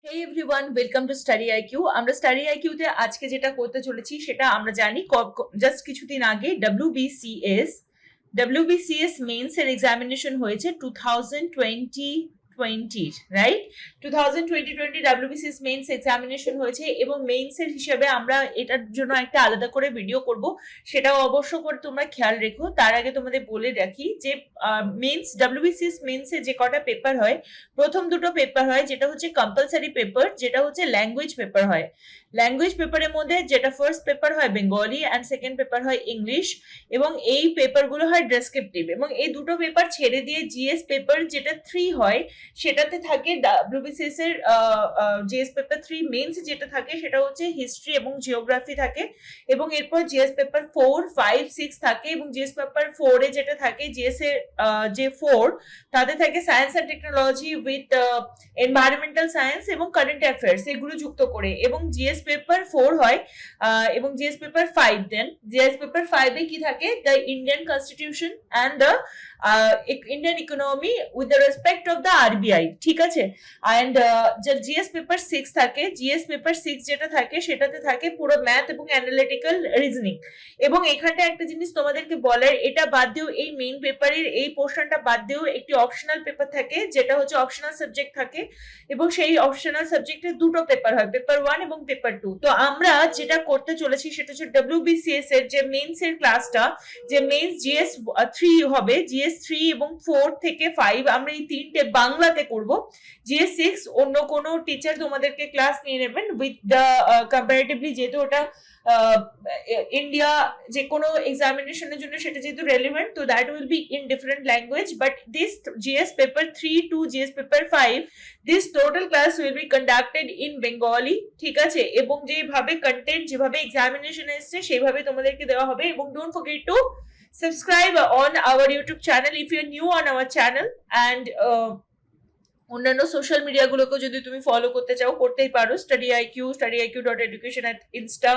Hey everyone, welcome to Study IQ. আমরা Study IQ তে আজকে যেটা করতে চলেছি সেটা আমরা জানি জাস্ট কিছুদিন আগে WBCS মেইনস এর এক্সামিনেশন হয়েছে 2020 রাইট 2020 WBCS মেইনস এক্সামিনেশন হয়েছে এবং মেইনস এর হিসেবে আমরা এটার জন্য একটা আলাদা করে ভিডিও করব, সেটাও অবশ্য করে তোমরা খেয়াল রেখো। তার আগে তোমাদের বলে রাখি যে মেইনস WBCS মেইনসে যে কটা পেপার হয়, প্রথম দুটো পেপার হয় যেটা হচ্ছে কম্পালসারি পেপার, যেটা হচ্ছে ল্যাঙ্গুয়েজ পেপার হয়। ল্যাঙ্গুয়েজ পেপারের মধ্যে যেটা ফার্স্ট পেপার হয় বেঙ্গলি অ্যান্ড সেকেন্ড পেপার হয় ইংলিশ, এবং এই পেপারগুলো হয় ডেসক্রিপটিভ। এবং এই দুটো পেপার ছেড়ে দিয়ে জিএস পেপার যেটা 3 হয় সেটাতে থাকে WBCS এর জিএস পেপার 3 মেইনস যেটা থাকে সেটা হচ্ছে হিস্ট্রি এবং জিওগ্রাফি থাকে, এবং এরপর জিএস পেপার 4, 5, 6 থাকে, এবং জিএস পেপার 4 এ যেটা থাকে জিএস এর যে 4 তাতে থাকে science and technology with environmental science এবং কারেন্ট অ্যাফেয়ার্স এগুলো যুক্ত করে, এবং জিএস পেপার 4 হয় এবং জিএস পেপার 5 দেন জিএস পেপার 5 এ কি থাকে the Indian constitution and the Indian economy with the respect of the RBI, ঠিক আছে। অ্যান্ড জিএস পেপার 6 থাকে, জিএস পেপার 6 যেটা থাকে সেটাতে থাকে পুরো ম্যাথ এবং অ্যানালিটিক্যাল রিজনিং। এবং এখানটা একটা জিনিস তোমাদেরকে বলার, এটা বাদ দিয়েও এই মেইন পেপারের এই পোর্শনটা বাদ দিয়েও একটি অপশনাল পেপার থাকে যেটা হচ্ছে অপশনাল সাবজেক্ট থাকে, এবং সেই অপশনাল সাবজেক্টে দুটো পেপার হয়, পেপার 1 এবং পেপার 2। তো আমরা যেটা করতে চলেছি সেটা হচ্ছে WBCS এর যে মেইনস এর ক্লাসটা, যে মেইনস জিএস 3 হবে, জিএস 3 এবং 4 থেকে 5 আমরা এই তিনটে বাংলাতে করব। জিএস 6 অন্য কোনো টিচার তোমাদেরকে ক্লাস নিয়ে নেবেন উইথ দ্য কম্পারেটিভলি, যেহেতু ওটা ইন্ডিয়া যে কোনো এক্সামিনেশনের জন্য সেটা যেহেতু রেলিভেন্ট, তো that will be in different language, but this GS paper 3 to GS paper 5 this total class will be conducted in Bengali, ঠিক আছে। এবং যেভাবে কন্টেন্ট যেভাবে এক্সামিনেশন এসছে সেইভাবে তোমাদেরকে দেওয়া হবে। এবং don't forget to subscribe on our YouTube channel if you're new on our channel, and অন্যান্য সোশ্যাল মিডিয়া গুলোকে যদি তুমি ফলো করতে চাও করতেই পারো, studyiq.education at insta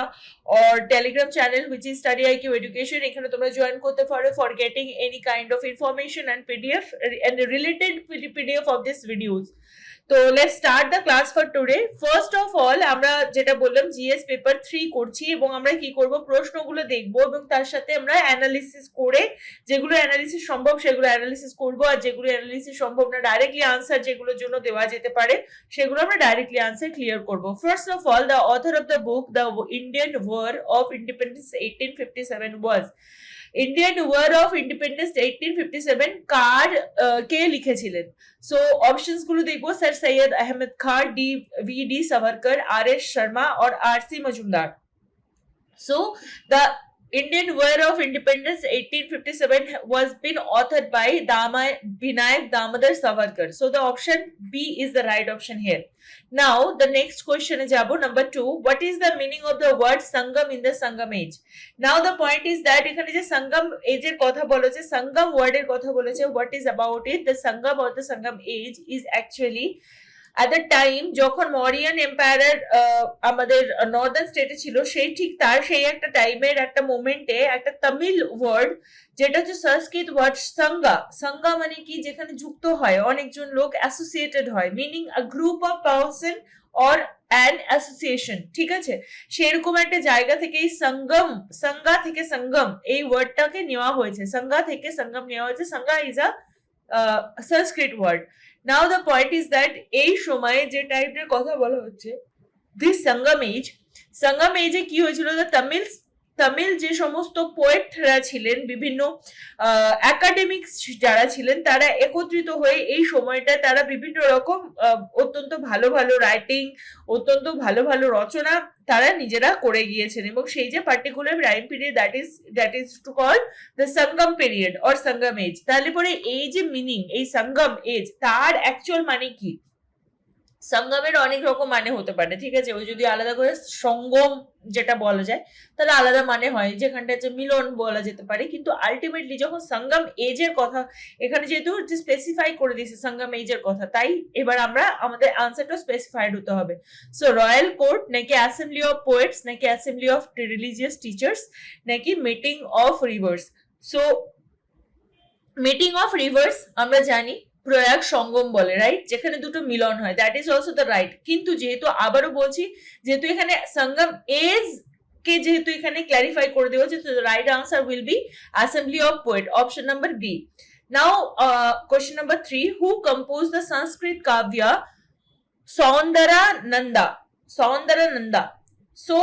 or telegram channel which is studyiq education, এখানে তোমরা জয়েন করতে পারো for getting any kind of information and PDF and related PDF of these videos. তো let's start the class for today. First of all আমরা যেটা বললাম GS paper 3 করছি, এবং আমরা কি করব প্রশ্নগুলো দেখবো এবং তার সাথে আমরা অ্যানালিসিস করে যেগুলো অ্যানালিসিস সম্ভব সেগুলো অ্যানালিসিস করব, আর যেগুলো অ্যানালিসিস সম্ভব না ডাইরেক্টলি আনসার যেগুলোর জন্য দেওয়া যেতে পারে সেগুলো আমরা ডাইরেক্টলি আনসার ক্লিয়ার করব। First of all the author of the book the Indian war of independence 1857 was. Indian war of independence 1857 কার কে লিখেছিলেন? সো অপশনস গুলো দেখবো, sir Syed Ahmed Khan, D Savarkar, R S. Sharma और R C. Majumdar. So the Indian War of Independence 1857 was been authored by Vinayak Damodar Savarkar. So the option B is the right option here. Now the next question is jabo number 2. What is the meaning of the word Sangam in the Sangam age? Now the point is that এখানে যে Sangam age এর কথা বলেছে, Sangam word এর কথা বলেছে, what is about it? The Sangam or the Sangam age is actually at the time যখন Mauryan empire আমাদের নর্দার্ন স্টেটে ছিল, সেই ঠিক তার সেই একটা টাইমের একটা মোমেন্টে একটা তামিল ওয়ার্ড যেটা হচ্ছে সংস্কৃত ওয়ার্ড সাঙ্গা। সাঙ্গা মানে কি? যেখানে যুক্ত হয় অনেকজন লোক, অ্যাসোসিয়েটেড হয়, meaning a group of person or an association, ঠিক আছে। সেরকম একটা জায়গা থেকে এই সঙ্গম, সাঙ্গা থেকে সঙ্গম এই ওয়ার্ডটাকে নেওয়া হয়েছে, সাঙ্গা থেকে সঙ্গম নেওয়া হয়েছে। Sangha is a Sanskrit word. Now the point is that এই সময়ে যে টাইপের কথা বলা হচ্ছে দিস সঙ্গম এজে কি হয়েছিল? তামিল যে সমস্ত পোয়েটরা ছিলেন, বিভিন্ন একাডেমিক্স যারা ছিলেন, তারা একত্রিত হয়ে এই সময়টা তারা বিভিন্ন রকম অত্যন্ত ভালো ভালো রাইটিং, অত্যন্ত ভালো ভালো রচনা তারা নিজেরা করে গিয়েছেন, এবং সেই যে particular time period that is to call the Sangam period or Sangam age. তাহলে পরে এই যে মিনিং, এই সঙ্গম এজ তার অ্যাকচুয়াল মানে কি? সঙ্গমের অনেক রকম মানে হতে পারে, ঠিক আছে। ওই যদি আলাদা করে সঙ্গম যেটা বলা যায় তাহলে আলাদা মানে হয়, যেখানটা হচ্ছে মিলন বলা যেতে পারে, কিন্তু আলটিমেটলি যখন সঙ্গম এজের কথা এখানে যেহেতু স্পেসিফাই করে দিয়েছে সঙ্গম এজের কথা, তাই এবার আমরা আমাদের আনসারটা স্পেসিফাইড হতে হবে। সো রয়্যাল কোর্ট নাকি অ্যাসেম্বলি অফ পোয়েটস নাকি অ্যাসেম্বলি অফ রিলিজিয়াস টিচার্স নাকি meeting of rivers? So meeting of rivers আমরা জানি প্রয়াগ সঙ্গম বলে, রাইট, যেখানে দুটো মিলন হয়, that is also the right. কিন্তু যেহেতু আবারও বলছি, যেহেতু এখানে সঙ্গম এজ কে যেহেতু এখানে ক্ল্যারিফাই করে দেওয়া হচ্ছে, তো the right answer will be assembly of poet, option number B. Now question number 3, who compose the Sanskrit kavya Saundarananda? Saundarananda. So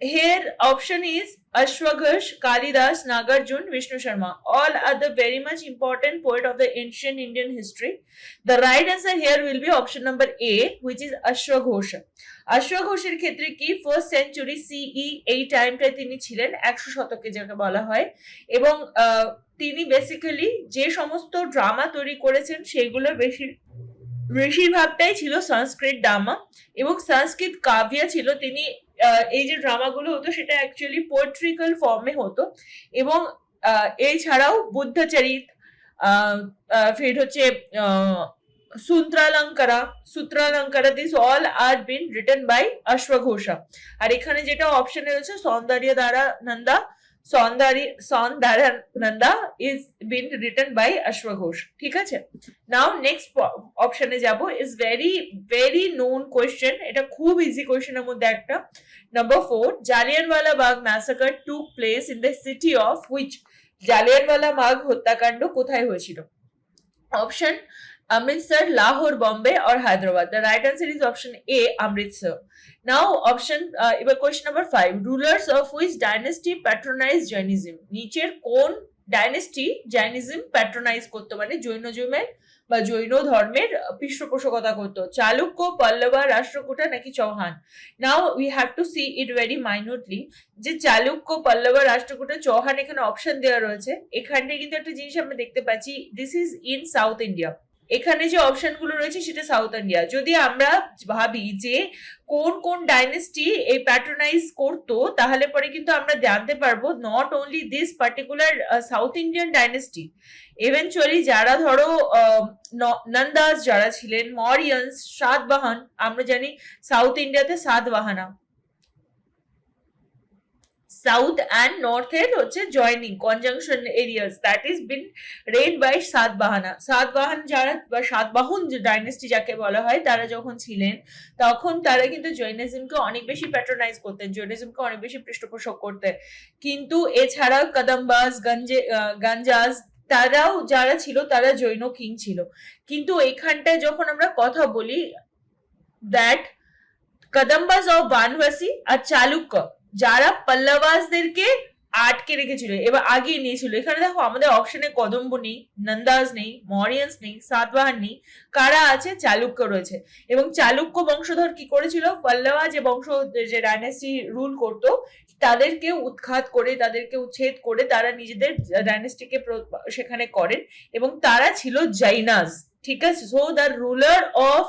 here option is Ashwaghosh, Kalidas, Nagarjun, Vishnu Sharma. All are the very much important poet of the ancient Indian history. The right answer here will be option number A, which is Ashwaghosh. অশ্বঘোষের ক্ষেত্রে কি first century সিই এই টাইমটায় তিনি ছিলেন, 100 শতকে যাকে বলা হয়, এবং তিনি বেসিক্যালি যে সমস্ত ড্রামা তৈরি করেছেন সেগুলো বেশিরভাগটাই ছিল সংস্কৃত ড্রামা এবং সংস্কৃত কাব্য ছিল। তিনি এই যে ড্রামাগুলো হতো সেটা অ্যাকচুয়ালি পোয়েট্রিক্যাল ফর্মে হতো, এবং এছাড়াও বুদ্ধচরিত, ফির হচ্ছে Sutralankara, this all are been written by অশ্বঘোষা। আর এখানে যেটা অপশনে রয়েছে সৌন্দারানন্দা is been written by Ashwaghosh, ঠিক আছে। নাও নেক্সট অপশনে যাব, ইজ ভেরি নোন কোয়েশ্চেন, এটা খুব ইজি কোয়েশ্চেনের মধ্যে একটা। Number 4, Jallianwala Bagh massacre took place in the city of which? Jallianwala Bagh হত্যাকাণ্ড কোথায় হয়েছিল? Option Amritsar, Lahore, Bombay or Hyderabad. The right answer is option A, Amritsar. Now option question number 5, rulers of which dynasty patronized Jainism? নিচের কোন dynasty Jainism patronise করতো, মানে জৈন ধর্মের পৃষ্ঠপোষকতা করতো? চালুক্য, পল্লবা, রাষ্ট্রকূটা নাকি Chauhan? Now we have to see it very minutely, যে চালুক্য, পল্লবা, রাষ্ট্রকূটা, চৌহান এখানে অপশন দেওয়া রয়েছে। এখানটায় কিন্তু একটা জিনিস আমরা দেখতে পাচ্ছি, this is in south India. এখানে যে অপশন গুলো রয়েছে সেটা সাউথ ইন্ডিয়া। যদি আমরা ভাবি যে কোন কোন ডাইনেস্টি এই প্যাট্রোনাইজ করতো, তাহলে পরে কিন্তু আমরা জানতে পারবো not only this particular south Indian dynasty, eventually যারা ধরো নন্দাস যারা ছিলেন, মরিয়ান্স, সাতবাহন, আমরা জানি সাউথ ইন্ডিয়াতে সাতবাহানা, সাউথ অ্যান্ড নর্থ এর হচ্ছে joining conjunction areas, that is been reign by Satavahana যারা বা সাতবাহন যে ডাইনেস্টি যাকে বলা হয়, তারা যখন ছিলেন তখন তারা কিন্তু জৈনিজমকে অনেক বেশি প্যাট্রোনাইজ করতেন, জৈনিজমকে অনেক বেশি পৃষ্ঠপোষক করতেন। কিন্তু এছাড়া কদম্বাস, গঞ্জাজ তারাও যারা ছিল তারা জৈন কিং ছিল। কিন্তু এখানটায় যখন আমরা কথা বলি দ্যাট কদম্বাস অফ বানভাসি আর চালুক্য যারা পল্লবাসদেরকে আটকে রেখেছিল এবার আগিয়ে নিয়েছিল, এখানে দেখো আমাদের অপশনে কদম্ব নেই, নন্দাস নেই, মরিয়ান্স নেই, সাতবাহান নেই, কারা আছে? চালুক্য রয়েছে। এবং চালুক্য বংশধর কি করেছিল? পল্লবা যে বংশ যে ডাইনেস্টি রুল করতো তাদেরকে উৎখাত করে, তাদেরকে উচ্ছেদ করে তারা নিজেদের ডাইনেস্টিকে সেখানে করেন, এবং তারা ছিল জৈনাস, ঠিক আছে। So the ruler of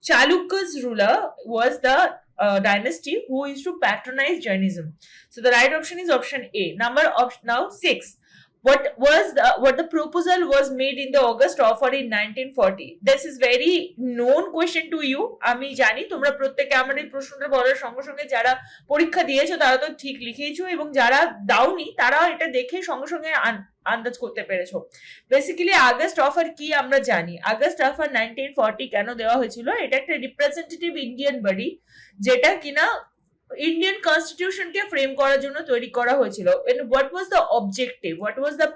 Chalukya's ruler was the dynasty who used to patronize Jainism. So the right option is option A. Now 6. What the proposal was made in the August offer in 1940? This is very known question to you. আমি জানি তোমরা প্রত্যেকে আমার এই প্রশ্নটা বলার সঙ্গে সঙ্গে যারা পরীক্ষা দিয়েছো তারা তো ঠিক লিখেইছো, এবং যারা দাওনি তারা এটা দেখে সঙ্গে সঙ্গে আন্দাজ করতে পেরেছো। বেসিক্যালি আগস্ট অফার কি আমরা জানি, আগস্ট অফার 1940 কেন দেওয়া হয়েছিল? এটা একটা রিপ্রেজেন্টেটিভ ইন্ডিয়ান বডি যেটা কিনা ইন্ডিয়ান কনস্টিটিউশনকে ফ্রেম করার জন্য তৈরি করা হয়েছিল। What was the objective, what was the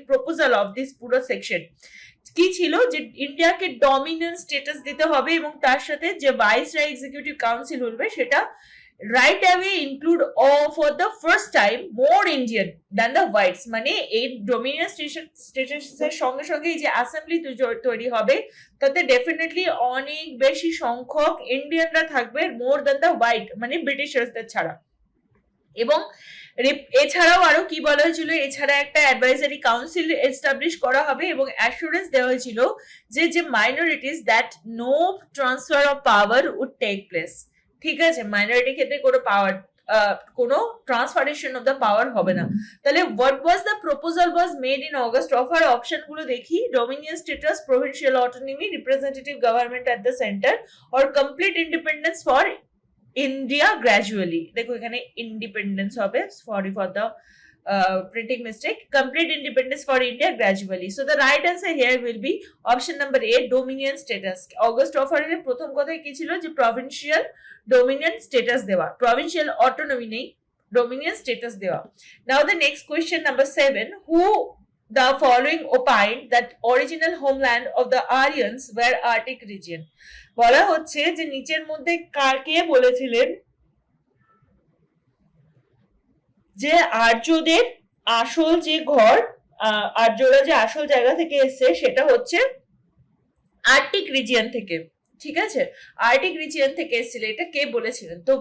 proposal of this পুরো সেকশন? কি ছিল? যে ইন্ডিয়াকে ডমিনেন্ট স্ট্যাটাস দিতে হবে, এবং তার সাথে যে ভাইসরয় এক্সিকিউটিভ কাউন্সিল হবে সেটা right away include for the first time more Indian than the whites, মানে এই ডোমিনিয়ন স্টেটাসের সঙ্গে সঙ্গে এই যে অ্যাসেম্বলি তৈরি হবে তাতে ডেফিনেটলি অনেক বেশি সংখ্যক ইন্ডিয়ানরা থাকবে, মোর দ্যান দ্য হোয়াইট, মানে ব্রিটিশার্সদের ছাড়া। এবং এছাড়াও আরো কি বলা হয়েছিল, এছাড়া একটা অ্যাডভাইজারি কাউন্সিল এস্টাবলিশ করা হবে, এবং অ্যাসুরেন্স দেওয়া হয়েছিল যে minorities that no transfer of power would take place, ঠিক আছে। মাইনরিটির ক্ষেত্রে কোনো ট্রান্সফারেশন অফ দ্য পাওয়ার হবে না। তাহলে what was the proposal was made in August offer? Option গুলো দেখি, Dominion status, provincial autonomy, representative government at the centre, or complete independence for India gradually. দেখো এখানে ইন্ডিপেন্ডেন্স হবে, sorry for the printing mistake. Complete independence for India gradually. So the right answer here will be option number A, dominion status. August offer এর প্রথম কথাই কি ছিল যে provincial dominion status দেওয়া, provincial autonomy নেই, dominion status দেওয়া. Now the next question number 7, who the following opined that original homeland of the Aryans were Arctic region? বলা হচ্ছে যে নিচের মধ্যে কে বলেছিলেন যে আর্যদের আসল যে ঘর, আর্যরা যে আসল জায়গা থেকে এসছে সেটা হচ্ছে আর্কটিক রিজিয়ন থেকে, ঠিক আছে, আর্কটিক রিজিয়ন থেকে এসেছিল, এটা কে বলেছিলেন? তো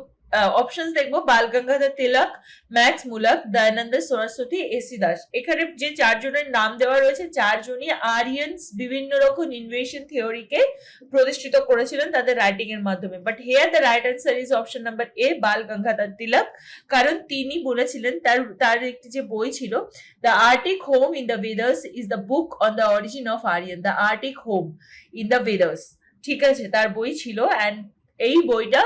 অপশনস দেখবো, বাল গঙ্গাধর তিলক, ম্যাক্স মুলক, দয়ানন্দ সরস্বতী, এসি দাস। এখানে যে চারজনের নাম দেওয়া রয়েছে চারজনই আরিয়ানস বিভিন্ন রকম ইনভেশন থিওরিকে প্রতিষ্ঠিত করেছিলেন তাদের রাইটিং এর মাধ্যমে। But here the right answer is option number A, Bal Gangadhar Tilak, কারণ তিনি বলেছিলেন তার একটি যে বই ছিল the Arctic home in the Vedas is the book on the origin of Aryan, the Arctic home in the Vedas, ঠিক আছে, তার বই ছিল। অ্যান্ড এই বইটা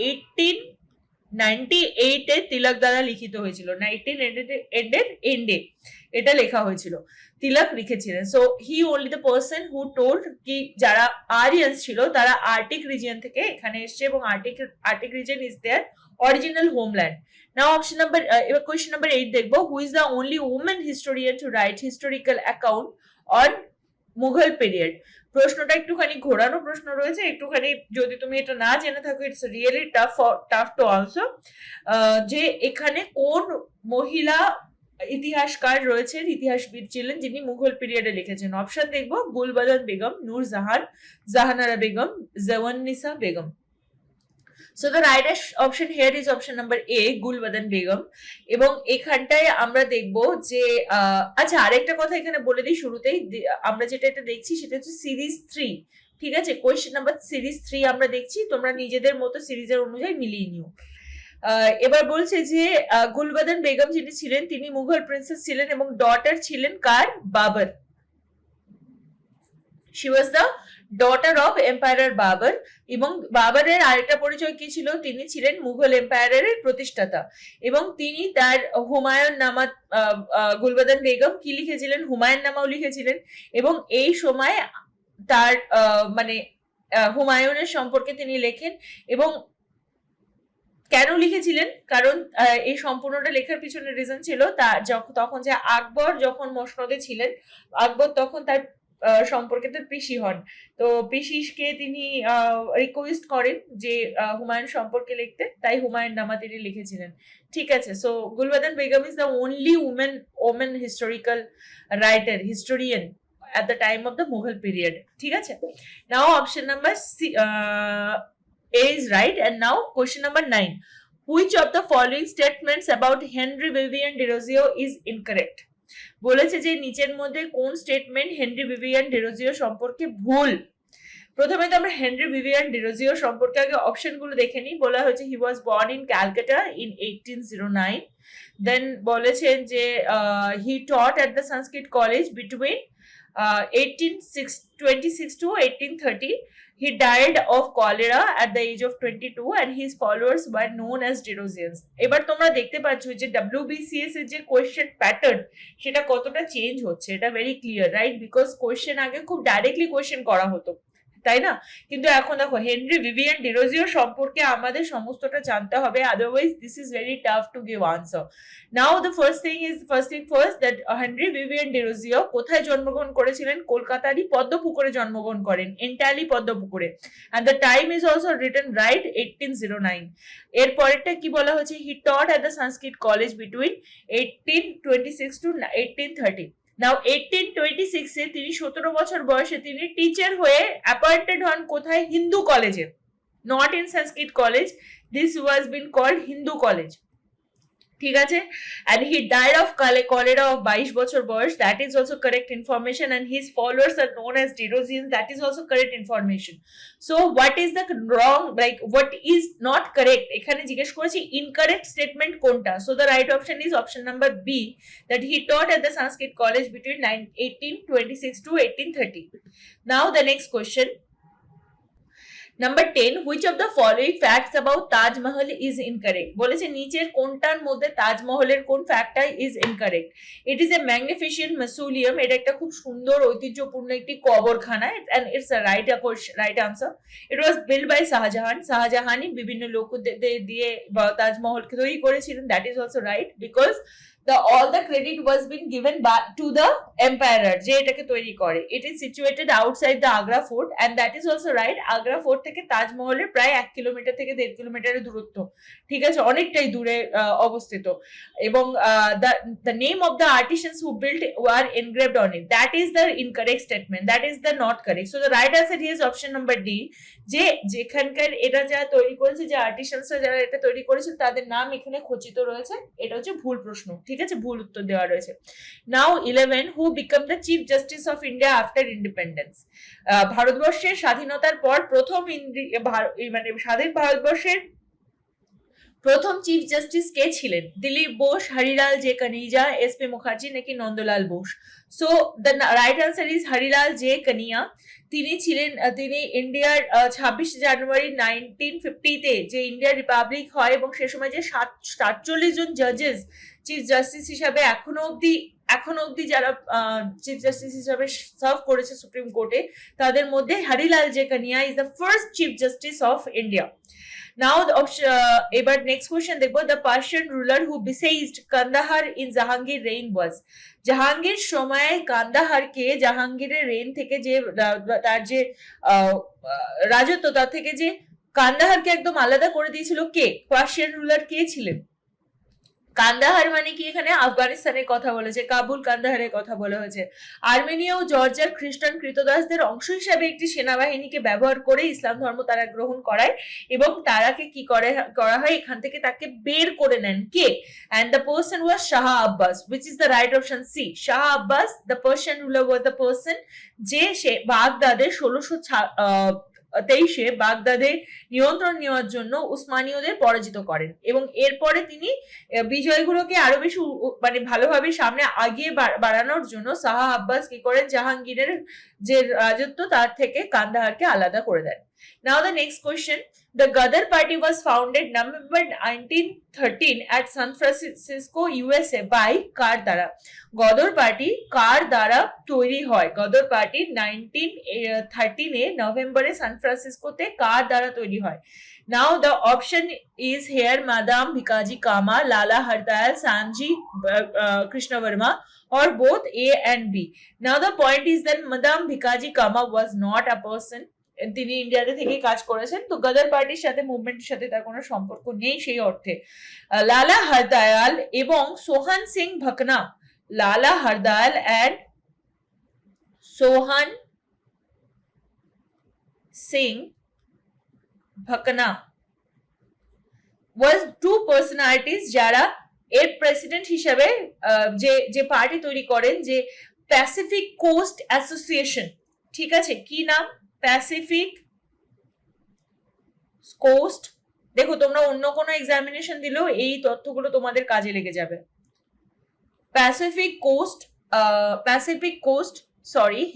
1898 এ তিলক দ্বারা লিখিত হয়েছিল, 1900 এন্ডে এটা লেখা হয়েছিল, তিলক লিখেছিলেন। So he only the person who told কি যারা আরিয়ান্স ছিল তারা আর্কটিক রিজিয়ন থেকে এখানে এসছে এবং Arctic region is their original homeland. Now option number, এবার কোয়েশ্চেন নাম্বার 8 দেখবো, who is the only women historian to write historical account on Mughal period? প্রশ্নটা একটুখানি ঘোরানো প্রশ্ন রয়েছে, একটুখানি যদি তুমি এটা না জেনে থাকো it's really tough to answer. যে এখানে কোন মহিলা ইতিহাসকার রয়েছেন, ইতিহাসবিদ ছিলেন যিনি মুঘল পিরিয়ডে লিখেছেন? অপশন দেখবো, গুলবাদন বেগম, নূর জাহান, Jahanara Begum, জওয়ান্নিসা Begum. So the right option here is option number A, গুলবাদন Begum. এবং এখানটায় আমরা দেখবো যে আচ্ছা আরেকটা কথা এখানে বলে দিই শুরুতেই, আমরা যেটা এটা দেখছি সেটা হচ্ছে সিরিজ 3, ঠিক আছে, কোয়েশ্চেন নাম্বার সিরিজ 3 আমরা দেখছি, তোমরা নিজেদের মতো সিরিজের অনুযায়ী মিলিয়ে নিও। এবার বলছে যে গুলবাদন বেগম যিনি ছিলেন তিনি মুঘল প্রিন্সেস ছিলেন এবং ডটার ছিলেন কার? Babur. She was the daughter of Emperor Babur. এবং বাবরের আরেকটা পরিচয় কি ছিল? তিনি ছিলেন মুঘল এম্পায়ারের প্রতিষ্ঠাতা এবং তিনি তার হুমায়ুন নামা, গুলবাদন বেগম কি লিখেছিলেন? হুমায়ুন নামাও লিখেছিলেন। এবং এই সময় তার মানে হুমায়ুনের সম্পর্কে তিনি লেখেন। এবং কেন লিখেছিলেন? কারণ এই সম্পূর্ণটা লেখার পিছনে রিজন ছিল তখন যে আকবর যখন মসনদে ছিলেন, আকবর তখন তার সম্পর্কে তার পিসি হন, তো পিসিকে তিনি রিকোয়েস্ট করেন যে হুমায়ুন সম্পর্কে লিখতে, তাই হুমায়ুন নামা তিনি লিখেছিলেন, ঠিক আছে। So Gulbadan Begum is the only women historical writer, historian at the time of the Mughal period, ঠিক আছে। Now option number A is right. And now question number 9, which of the following statements about Henry Vivian Desrosiers is incorrect? বলেছে যে নিচের মধ্যে কোন statement Henry Vivian ডেরোজিও সম্পর্কে ভুল। প্রথমে তো আমরা হেনরি ভিভিয়ান ডেরোজিও সম্পর্কে আগে অপশন গুলো দেখে নিই। বলা হয়েছে he was born in Calcutta in 1809। Then বলেছেন যে he taught at the Sanskrit college between 1826 to 1830. He died of cholera at the age of 22 and his followers were known as Desrosiers. এবার তোমরা দেখতে পাচ্ছ যে WBCS এর যে কোয়েশ্চেন প্যাটার্ন সেটা কতটা চেঞ্জ হচ্ছে, এটা very clear, right? Because question আগে খুব ডাইরেক্টলি কোয়েশ্চেন করা হতো, তাই না? কিন্তু এখন দেখো হেনরি ভিভিয়ান ডেরোজিও সম্পর্কে আমাদের সমস্তটা জানতে হবে, otherwise this is very tough to give answer. Now the first thing that Henry Vivian Derozio কোথায় জন্মগ্রহণ করেছিলেন? কলকাতারই পদ্মপুকুরে জন্মগ্রহণ করেন, এন্টায়ারলি পদ্মপুকুরে। And the time is also written right 1809। এর পরেরটা কি বলা হয়েছে? He taught at the Sanskrit college between 1826 to 1830। Now 1826 এ তিনি 17 বছর বয়সে তিনি টিচার হয়ে অ্যাপয়েন্টেড হন কোথায়? হিন্দু কলেজে, not in Sanskrit college, this was been called Hindu college, ঠিক আছে। and he died of cholera of 22 বছর বয়স, that is also correct information, and his followers are known as Desrosiers, that is also correct information. So what is the wrong, like what is not correct? এখানে জিজ্ঞেস করেছি incorrect statement কোনটা, so the right option is option number B, that he taught at the Sanskrit college between 1826 to 1830. Now the next question, number 10, which of the following facts about Taj Mahal is incorrect? বলেছে নিচের কোনটার মধ্যে তাজমহলের কোন ফ্যাক্টটা is incorrect? It is a magnificent mausoleum. এটা একটা খুব সুন্দর ঐতিহ্যপূর্ণ একটি কবরখানা, and it's a right answer. It was built by Shahjahan. শাহজাহানই বিভিন্ন লোকদের দিয়ে তাজমহলকে তৈরি করেছিলেন. That is also right because all the credit was been given to the emperor যে এটাকে তৈরি করে. It is situated outside the Agra fort and that is also right. Agra fort থেকে তাজমহলের প্রায় 1 কিলোমিটার থেকে 1.5 কিলোমিটারের দূরত্ব, ঠিক আছে, অনেকটাই দূরে অবস্থিত। এবং the name of the artisans who built were engraved on it. That is the incorrect statement. That is the not correct. So the right answer here is option number D, যে যেখানকার এটা যারা তৈরি করেছে, যে আর্টিসানসরা যারা এটা তৈরি করেছে তাদের নাম এখানে খচিত রয়েছে। এটা হচ্ছে ভুল প্রশ্ন, ঠিক আছে, ভুল উত্তর দেওয়া রয়েছে। Now 11, who became the chief justice of India after independence? ভারতবর্ষের স্বাধীনতার পর প্রথম মানে স্বাধীন ভারতবর্ষের প্রথম চিফ জাস্টিস কে ছিলেন? দিলীপ বোস, হরিলাল জে কানিয়া, এসপি মুখার্জি নাকি Nandalal Bose? So the right answer is Harilal J Kania. তিনি ইন্ডিয়ার 26 জানুয়ারি 1950-তে যে ইন্ডিয়ার রিপাবলিক হয় এবং সে সময় যে 47 জন জাজেস চিফ জাস্টিস হিসাবে এখনো অব্দি যারা চিফ জাস্টিস হিসাবে সার্ভ করেছে সুপ্রিম কোর্টে, তাদের মধ্যে Harilal J Kania is the first chief justice of India. Now এবার নেক্সট কোয়েশ্চেন দেখবো, the Persian ruler who besieged Kandahar in Jahangir reign was? Jahangir সময়ে কান্দাহারকে জাহাঙ্গীরের রেইন থেকে যে তার যে রাজত্ব, তার থেকে যে কান্দাহারকে একদম আলাদা করে দিয়েছিল কে? পার্সিয়ান রুলার কে ছিলেন? কান্দাহার মানে কি এখানে আফগানিস্তানের কথা বলেছে, কাবুল কান্দাহারের কথা বলা হয়েছে। আর্মেনিয়া ও জর্জিয়ার খ্রিস্টান কৃতদাসদের অংশ হিসাবে একটি সেনাবাহিনীকে ব্যবহার করে ইসলাম ধর্ম তারা গ্রহণ করায় এবং তারাকে কি করা হয়, এখান থেকে তাকে বের করে নেন কে? and the person was Shah Abbas, which is the right option C. Shah Abbas, the Persian ruler, was the person যে সে বাগদাদে 1623-এ বাগদাদে নিয়ন্ত্রণ নেওয়ার জন্য উসমানীয়দের পরাজিত করেন এবং এরপরে তিনি বিজয়গুলোকে আরো বেশি মানে ভালোভাবে সামনে আগিয়ে বাড়ানোর জন্য শাহ আব্বাস কি করেন, জাহাঙ্গীরের যে রাজত্ব তার থেকে কান্দাহারকে আলাদা করে দেন। Now the next question, the Ghadar party was founded November 1913 at San Francisco, USA by কার দ্বারা? গদর পার্টি কার দ্বারা তৈরি হয়? গদর পার্টি 1913-এ নভেম্বরে সান ফ্রান্সিসকোতে কার দ্বারা তৈরি হয়? Now the option is here Madam Bhikaji Kama, Lala Hardayal, Sanji Krishna Verma, or both A and B. Now the point is that Madam Bhikaji Kama was not a person. তিনি ইন্ডিয়াতে থেকে কাজ করেছেন, তো গদর পার্টির সাথে মুভমেন্টের সাথে তার কোনো সম্পর্ক নেই সেই অর্থে। লালা হরদয়াল এবং সোহান সিং ভকনা, লালা Har Dayal and Sohan Singh ভকনা was two personalities যারা এর প্রেসিডেন্ট হিসেবে যে পার্টি তৈরি করেন, যে প্যাসিফিক কোস্ট অ্যাসোসিয়েশন, ঠিক আছে, কি নাম? Pacific coast. দেখো তোমরা অন্য কোনো এক্সামিনেশন দিলেও এই তথ্যগুলো তোমাদের কাজে লেগে যাবে। Pacific coast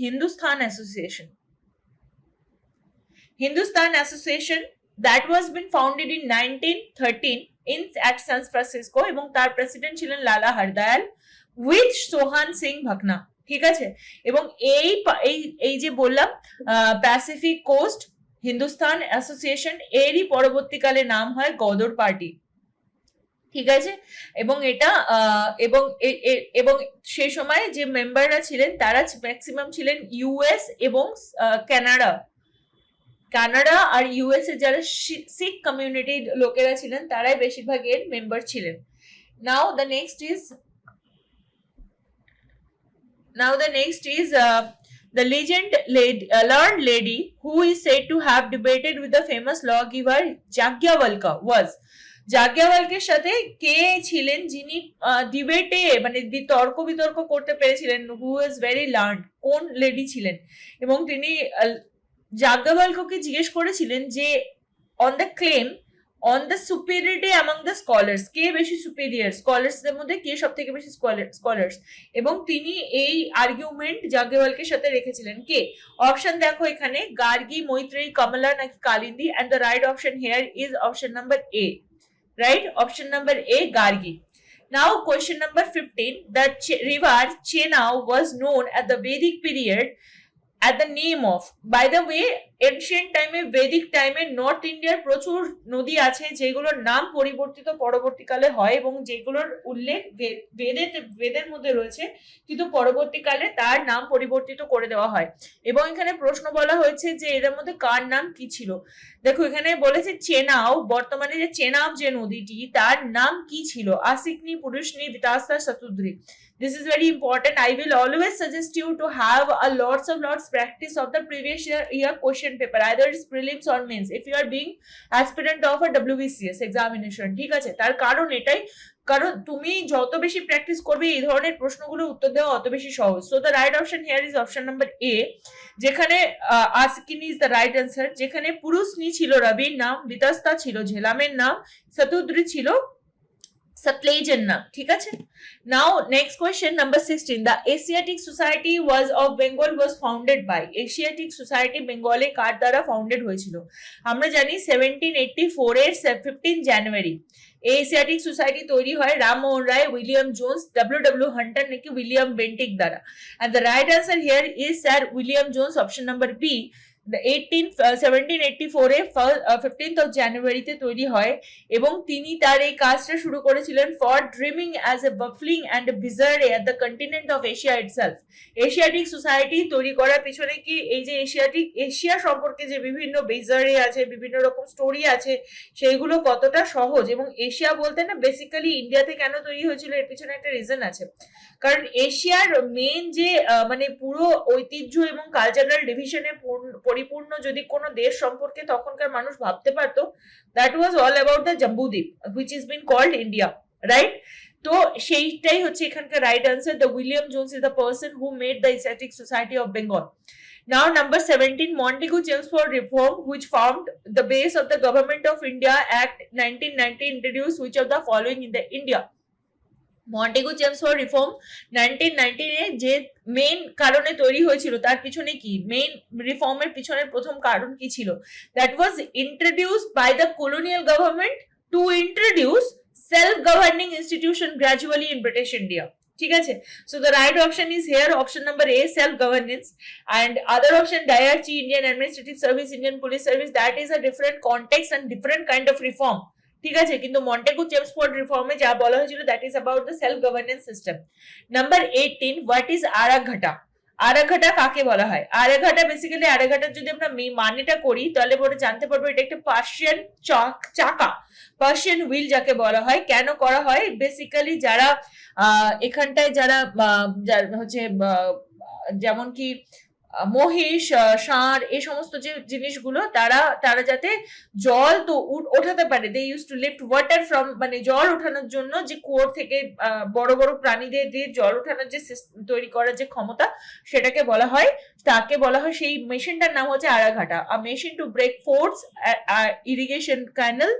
Hindustan association that was been founded in 1913 at San Francisco এবং তার প্রেসিডেন্ট ছিলেন লালা হরদয়াল with সোহান সিং ভকনা, ঠিক আছে। এবং এই যে বললাম প্যাসিফিক কোস্ট হিন্দুস্তান অ্যাসোসিয়েশন, এরই পরবর্তীকালে নাম হয় গদর পার্টি, ঠিক আছে। এবং এটা এবং সেই সময় যে মেম্বাররা ছিলেন তারা ম্যাক্সিমাম ছিলেন ইউএস এবং কানাডা আর ইউএস এর যারা শিখ কমিউনিটির লোকেরা ছিলেন তারাই বেশিরভাগ এর মেম্বার ছিলেন। Now the next is the learned lady who is said to have debated with the famous lawgiver Yajnavalkya was. যাজ্ঞাবল্কের সাথে কে ছিলেন যিনি ডিবেটে মানে বিতর্ক করতে পেরেছিলেন? হু ইজ ভেরি লার্নড, কোন লেডি ছিলেন? এবং তিনি যাজ্ঞাবল্ক্যকে জিজ্ঞেস করেছিলেন যে on the claim on the superiority among the scholars, কে বেশি সুপিরিয়র, স্কলার্সদের মধ্যে কে সব থেকে বেশি স্কলার্স, এবং তিনি এই আর্গুমেন্ট জাগেওয়ালকের সাথে রেখেছিলেন। কে? অপশন দেখো এখানে, গার্গী, মৈত্রেয়ী, কমলা নাকি Kalindi, and the right option here is option number A, right? Option number A, Gargi. Now question number 15, the river Chenab was known at the Vedic period at the name of, by the way, ancient টাইমে, বেদিক টাইমে north ইন্ডিয়ার প্রচুর নদী আছে যেগুলোর নাম পরিবর্তিত পরবর্তীকালে হয় এবং যেগুলোর উল্লেখ বেদের মধ্যে রয়েছে, কিন্তু পরবর্তীকালে তার নাম পরিবর্তিত করে দেওয়া হয়। এবং এখানে প্রশ্ন বলা হয়েছে যে এদের মধ্যে কার নাম কি ছিল। দেখো এখানে বলেছে চেনাব, বর্তমানে যে চেনাব যে নদীটি তার নাম কি ছিল? আসিকনি, পুরুষনি, বিতাস্তা, শতুদ্রি। This is very important. I will always suggest you to have a lots practice of the previous year question paper, either it's prelims or mains, if you are being aspirant of a WBCS examination. ঠিক আছে, তার কারণ এটাই, কারণ তুমি যত বেশি practice করবে এই ধরনের প্রশ্নগুলো উত্তর দেওয়া অত বেশি সহজ। So the right option here is option number এ, যেখানে আসকিনি ইজ দ্য রাইট অ্যান্সার, যেখানে পুরুষনি ছিল রবির নাম, বিতস্তা ছিল ঝেলামের নাম, শতুদ্রি ছিল সতলেজের নাম। ঠিক আছে। Now next question number 16, the Asiatic society was of Bengal was founded by, Asiatic society বেঙ্গলে কার দ্বারা ফাউন্ডেড হয়েছিল? আমরা জানি 1784 এর 15 জানুয়ারি এশিয়াটিক সোসাইটি তৈরি হয় Rammohan Roy, William Jones, W Hunter নাকি উইলিয়াম বেন্টিক দ্বারা। And the right answer here is Sir William Jones, option number B. 1784 এ 15th of জানুয়ারিতে তৈরি হয় এবং তিনি তার এই কাজটা শুরু করেছিলেন for dreaming as a baffling and bizarre at the continent of Asia itself. Asiatic society তৈরি করার পিছনে কি এই যে এশিয়া সম্পর্কে যে বিভিন্ন বিজারে আছে, বিভিন্ন রকম স্টোরি আছে, সেইগুলো কতটা সহজ, এবং এশিয়া বলতে না বেসিক্যালি ইন্ডিয়াতে কেন তৈরি হয়েছিল এর পিছনে একটা রিজন আছে। কারণ এশিয়ার মেন যে মানে পুরো ঐতিহ্য এবং কালচারাল ডিভিশনে পরিপূর্ণ যদি কোনো দেশ সম্পর্কে তখনকার মানুষ ভাবতে পারতো, that was all about the Jambudwip which is been called India, right? তো সেইটাই হচ্ছে এখানকার right answer. The William Jones is the person who made the Asiatic Society of Bengal. Now number 17, Montagu-Chelmsford reform which formed the base of the Government of India Act 1990 introduced which of the following in the India? Montague-Chelmsford reform 1919 এ যে main কারণে তৈরি হয়েছিল তার পিছনে কি, main রিফর্মের পিছনের প্রথম কারণ কি ছিল? That was introduced by the colonial government to introduce self governing institution gradually in British India. ঠিক আছে। So the right option is here option number A, self governance, and other option dyarchy, Indian administrative service, Indian police service, that is a different context and different kind of reform. ঠিক আছে, কিন্তু Montagu Chelmsford রিফর্মে যা বলা হয়েছিল that is about the self governance system. Number 18, what is Araghatta? Araghatta কাকে বলা হয়? আরাঘাটা বেসিক্যালি, আরাঘাটার যদি আমরা মানেটা করি তাহলে পরে জানতে পারবো এটা একটা পার্সিয়ান চাকা, পার্সিয়ান হুইল যাকে বলা হয়। কেন করা হয়? বেসিক্যালি যারা এখানটায় যারা হচ্ছে যেমন কি মহিষ, ষাঁড়, এই সমস্ত যে জিনিসগুলো তারা যাতে জল তো ওঠাতে পারে, they use to lift water from, মানে জল ওঠানোর জন্য যে কুয়োর থেকে বড় বড় প্রাণীদের দিয়ে জল ওঠানোর যে তৈরি করার যে ক্ষমতা, সেটাকে বলা হয়, তাকে বলা হয়, সেই মেশিনটার নাম হচ্ছে Araghatta. A machine to break force, irrigation canal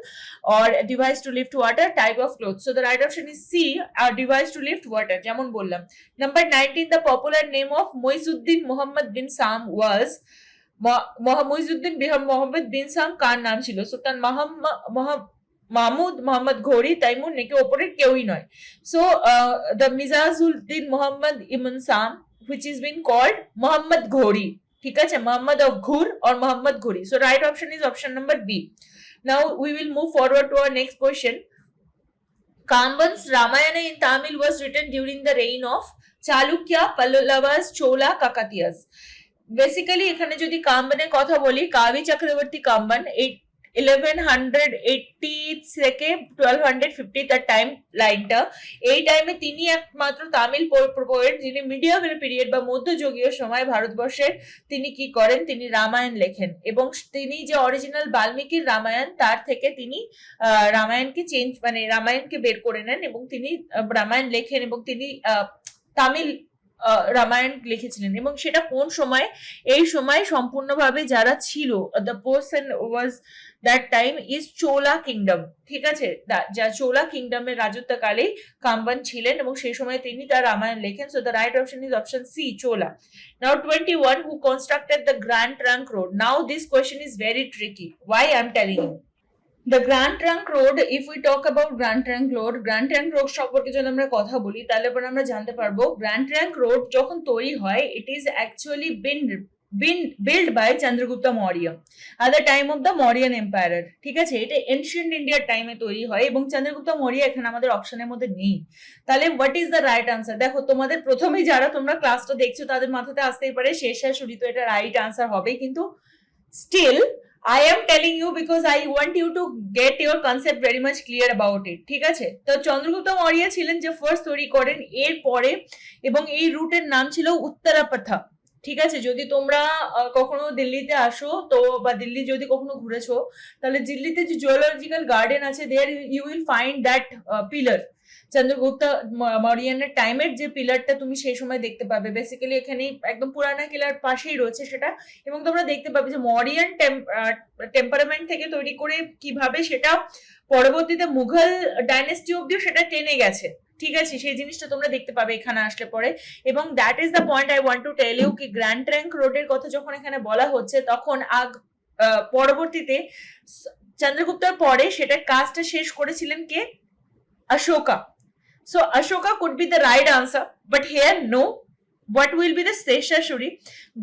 or a device to lift water, type of clothes. So the right option is C, a device to lift water, যেমন বললাম। Number 19, the popular name of Muizuddin Muhammad bin Sam was, Muizuddin Muhammad bin Sam কার নাম ছিল? সুলতান মাহমুদ, মোহাম্মদ ঘোরি, তাইমুর নাকি ওপরের কেউই নয়? So the Mizazuddin Muhammad ibn Sam which is been called Muhammad Ghori, ঠিক আছে, Muhammad of Ghur or Muhammad Ghori. So right option is option number B. Now we will move forward to our next question. Kamban's Ramayana in Tamil was written during the reign of Chalukya, Pallavas, Chola, Kakatiyas. Basically এখানে যদি কাম্বানের কথা বলি, কাবি চক্রবর্তী কাম্বান 1180 থেকে 1250 তার time লাইনটা, এই টাইমে তিনি একমাত্র তামিল পোয়েট যিনি মিডিয়াভেল পিরিয়ড বা মধ্যযুগীয় সময় ভারতবর্ষের, তিনি কি করেন, তিনি রামায়ণ লেখেন এবং তিনি যে অরিজিনাল বাল্মীকির রামায়ণ তার থেকে তিনি রামায়ণকে রামায়ণকে বের করে নেন এবং তিনি রামায়ণ লেখেন এবং তিনি তামিল রামায়ণ লিখেছিলেন এবং সেটা কোন সময়, এই সময় সম্পূর্ণভাবে যারা ছিল, the person was that time is Chola kingdom, ঠিক আছে, যা চোলা কিংডমের রাজত্বকালে কাম্বান ছিলেন এবং সেই সময় তিনি তার রামায়ণ লেখেন। So the right option is option C, Chola. Now 21, who constructed the Grand Trunk Road? Now this question is very tricky. Why I'm telling you? The Grand Trunk Road, if we talk about Grand Trunk Road সম্পর্কে যদি আমরা কথা বলি তাহলে পরে আমরা জানতে পারবো Grand Trunk Road যখন তৈরি হয়, it is actually been built by Chandragupta Maurya at the time of the Mauryan Empire, ঠিক আছে, এটা এনশিয়েন্ট ইন্ডিয়ার টাইমে তৈরি হয় এবং চন্দ্রগুপ্ত মৌর্য এখানে আমাদের অপশনের মধ্যে নেই। তাহলে what is the right answer? দেখো তোমাদের প্রথমেই যারা তোমরা ক্লাসটা দেখছো তাদের মাথাতে আসতেই পারে শেরশাহ সূরি, তো এটা রাইট আনসার হবে, কিন্তু still I am telling you because I want you to get your concept very much clear about it, ঠিক আছে। তো চন্দ্রগুপ্ত মৌর্য ছিলেন যে ফার্স্ট তৈরি করেন এর পরে, এবং এই রুটের নাম ছিল উত্তরাপথা, ঠিক আছে। যদি তোমরা কখনো দিল্লিতে আসো তো, বা দিল্লি যদি কখনো ঘুরেছো, তাহলে দিল্লিতে যে জুলজিক্যাল গার্ডেন আছে, there you will find that pillar, Chandragupta মৌর্যের টাইমের যে পিলারটা তুমি সেই সময় দেখতে পাবে। বেসিক্যালি এখানে একদম পুরানা কিলার পাশেই রয়েছে সেটা, এবং তোমরা দেখতে পাবে যে মৌর্যন টেম্পারামেন্ট থেকে তৈরি করে কিভাবে সেটা পরবর্তীতে মুঘল ডাইনেস্টি অব্দিও সেটা টেনে গেছে, ঠিক আছে, সেই জিনিসটা তোমরা দেখতে পাবে এখানে আসলে পরে। এবং that is the point I want to tell you কি গ্র্যান্ড ট্রাঙ্ক রোডের কথা যখন এখানে বলা হচ্ছে, তখন পরবর্তীতে চন্দ্রগুপ্তর পরে সেটার কাজটা শেষ করেছিলেন কে? Ashoka. So Ashoka could be the right answer, but here no. What will be the Sher Shah সূরি?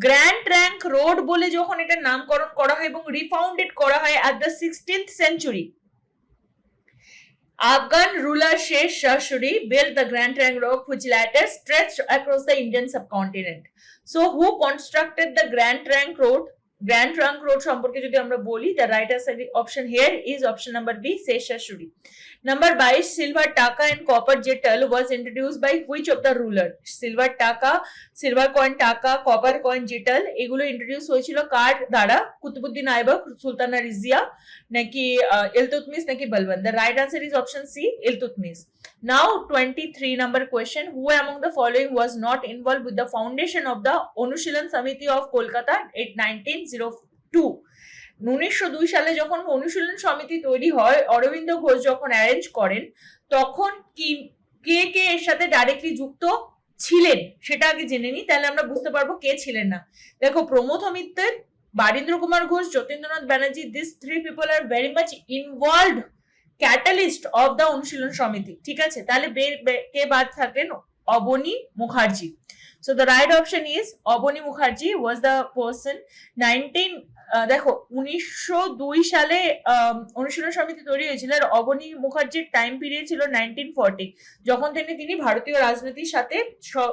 Grand Trunk Road বলে যখন এটার নামকরণ করা হয় এবং রিফাউন্ডেড করা হয় at the 16th century, Afghan ruler Sher Shuri built the Grand Trunk Road, which later stretched across the Indian subcontinent. So who constructed the Grand Trunk Road? Grand Trunk Road সম্পর্কে যদি আমরা বলি, the right option here is option number B, Sher Shah Suri. Number 22, silver taka and copper jettel was introduced by which of the ruler? Silver taka, silver coin taka, copper coin jettel এগুলো introduce হয়েছিল কার দ্বারা? কুতুবউদ্দিন আইবক, সুলতানা রিজিয়া, নাকি ইলতুৎমিশ, নাকি Balban? The right answer is option C, Iltutmish. Now 23 number question, who among the following was not involved with the foundation of the অনুশীলন সমিতি of Kolkata in 1902? 1902 সালে যখন অনুশীলন সমিতি তৈরি হয়, অরবিন্দ ঘোষ যখন অ্যারেঞ্জ করেন, তখন কে কে এর সাথে ডাইরেক্টলি যুক্ত ছিলেন সেটা আগে জেনে নি, তাহলে আমরা বুঝতে পারবো কে ছিলেন না। দেখো, Pramod Mitra, Barindra Kumar Ghosh, Jatindranath Banerjee, this three people are very much involved catalyst of the Anushilan Samiti, ঠিক আছে। তাহলে কে বাদ থাকলেন? Abani Mukherjee. So the right option is Obani Mukherjee was the person. দেখো 1902 সালে অনুশীলন সমিতি তৈরি হয়েছিল, আর অবনী মুখার্জির টাইম পিরিয়ড ছিল 1940, যখন তিনি ভারতীয় রাজনীতির সাথে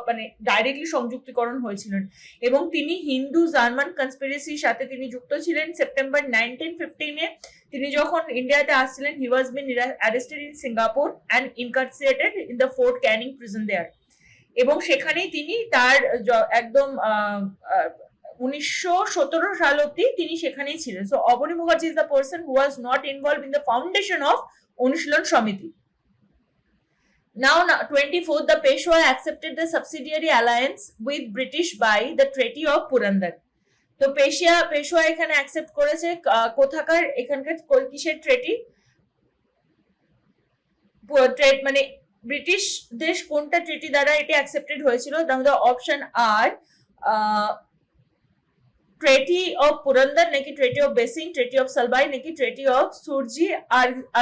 মানে ডাইরেক্টলি সংযুক্তিকরণ হয়েছিলেন, এবং তিনি হিন্দু জার্মান কনস্পিরেসির সাথে তিনি যুক্ত ছিলেন। সেপ্টেম্বর 1915 তিনি যখন ইন্ডিয়াতে আসছিলেন, he was been arrested in Singapore and incarcerated in the Fort Canning prison there, এবং সেখানেই তিনি তার একদম 1917 সাল অব্দি তিনি সেখানেই ছিলেন। So Abani Mukherjee is the person who was not involve in the foundation of Anushilan Samiti. Now 24, the Peshwa accepted the subsidiary alliance with British by the Treaty of Purandar. তো পেশোয়া এখানে অ্যাকসেপ্ট করেছে কোথাকার? এখানকার কিসের ট্রেটি? মানে ব্রিটিশ দেশ কোনটা ট্রিটি দ্বারা এটি অ্যাকসেপ্টেড হয়েছিল? তাহলে অপশন আর ট্রেটি অফ পুরন্দর, নাকি treaty of Bassein, treaty of Salbai, নাকি treaty of Surji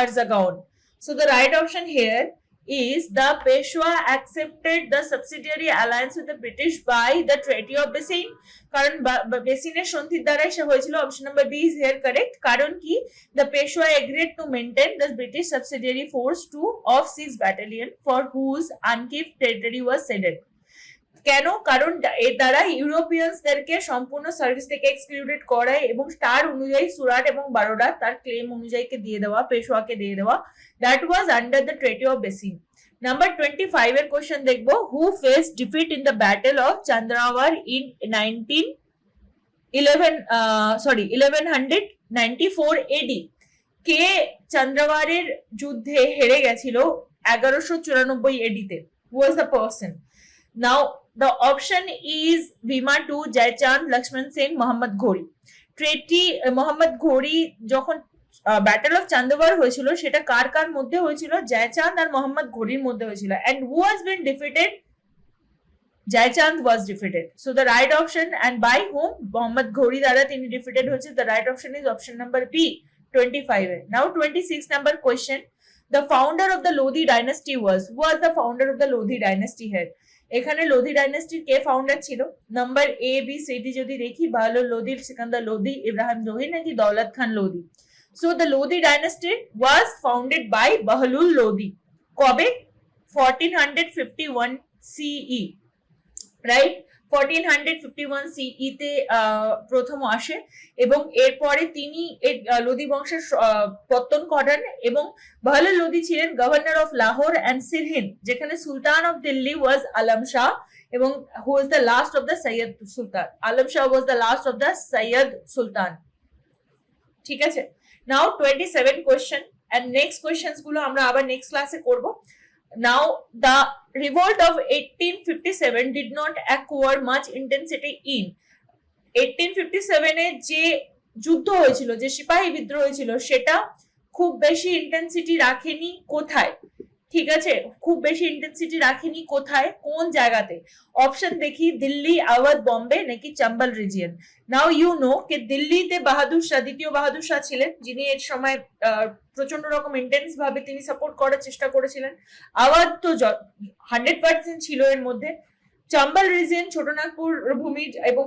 Arjangaon. So the right option here is the Peshwa accepted the subsidiary alliance with the British by the Treaty of Bassein, কারণ বেসিনের সন্ধির দ্বারাই সে হয়েছিল। Option number B is here correct. কারণ কি? the Peshwa agreed to maintain the British subsidiary force 2 of 6 battalion for whose unclaimed territory was ceded. কেন? কারণ এর দ্বারা ইউরোপিয়ানসদেরকে সম্পূর্ণ সার্ভিস থেকে এক্সক্লুডেড করায় এবং তার অনুযায়ী সুরাট এবং বারোডা তার ক্লেম অনুযায়ী দিয়ে দেওয়া, পেশোয়াকে দিয়ে দেওয়া। That was under the treaty of Bassein. Number 25 এর কোশ্চেন দেখবো, who face defeat in the battle of Chandawar in 1194 AD? কে চান্দ্রাওয়ারের যুদ্ধে হেরে গেছিল 1194 এডিতে? Who was the person? Now The option is Bhima 2, Jaichand, Lakshman Sen, Muhammad Ghori. ট্রেডটি মোহাম্মদ ঘোরি যখন ব্যাটল অফ চান্দবার হয়েছিল সেটা কার কার মধ্যে হয়েছিল? জয়চাঁদ আর মোহাম্মদ ঘোরির মধ্যে হয়েছিল। and who has been defeated? Jaichand was defeated. So the right option, and by whom? Mohammad Ghori দ্বারা তিনি defeated হয়েছে। The right option is option number B, 25. Now 26 number question. The founder of the Lodi dynasty was, who was the founder of the Lodi dynasty here? এখানে লোধি ডাইনাস্টির কে founder ছিল? Number A B C D যদি দেখি, বাহলুল লোধি, সিকান্দার লোধি, ইব্রাহিম লোধি নাকি দৌলত খান Lodi? So the Lodi dynasty was founded by Bahlul Lodi. কবে? 1451 CE, right? 1451 CE তে প্রথম আসে এবং এরপরে তিনি লোধি বংশের পত্তন করেন এবং বাহলুল লোধি ছিলেন governor of Lahore and Sirhind, যেখানে sultan of Delhi was Alam Shah এবং who was the last of the Sayyid sultan. Alam Shah was the last of the Sayyid sultan. ঠিক আছে, now 27 question and next questions গুলো আমরা আবার নেক্সট ক্লাসে করব। Now the revolt of 1857 did not acquire much intensity in 1857 এ যে যুদ্ধ হয়েছিল, যে সিপাহী বিদ্রোহ হয়েছিল, সেটা খুব বেশি ইন্টেন্সিটি রাখেনি কোথায়? ঠিক আছে, খুব বেশি ইন্টেন্সিটি রাখেনি কোথায়, কোন জায়গাতে? অপশন দেখি, দিল্লি, আওয়াধ, বম্বে নাকি Chambal region. Now you know কে দিল্লিতে বাহাদুর শাহ, দ্বিতীয় বাহাদুর শাহ ছিলেন, যিনি এর সময় প্রচন্ড রকম ইন্টেন্স ভাবে তিনি সাপোর্ট করার চেষ্টা করেছিলেন। আওয়াধ তো 100% ছিল এর মধ্যে। চম্বল রিজিয়ন ছোটনাগপুর ভূমি এবং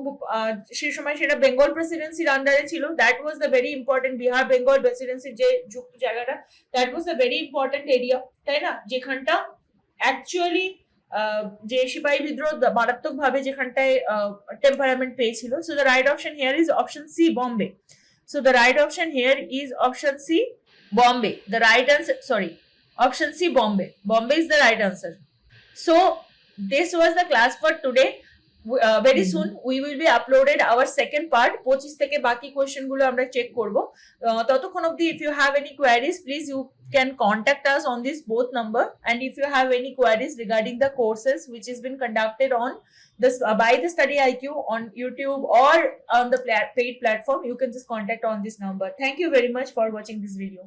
সেই সময় সেটা বেঙ্গল প্রেসিডেন্সির আন্ডারে ছিল। That was the very important, Bihar Bengal প্রেসিডেন্সির যে যুক্ত জায়গাটা, that was the very important area, তাই না? যেখানটা অ্যাকচুয়ালি যে সিপাহী বিদ্রোহ মারাত্মক ভাবে যেখানটায় টেম্পারামেন্ট পেয়েছিল। So the right option here is option C, Bombay. So the right option here is option C, Bombay. The right answer, sorry, option C, Bombay. Bombay is the right answer. So this was the class for today. Very soon we will be uploaded our second part. 25 থেকে বাকি question গুলো আমরা check করব। ততক্ষণ অবধি if you have any queries, please you can contact us on this both number, and if you have any queries regarding the courses which has been conducted on this by the Study IQ on YouTube or on the paid platform, you can just contact on this number. Thank you very much for watching this video.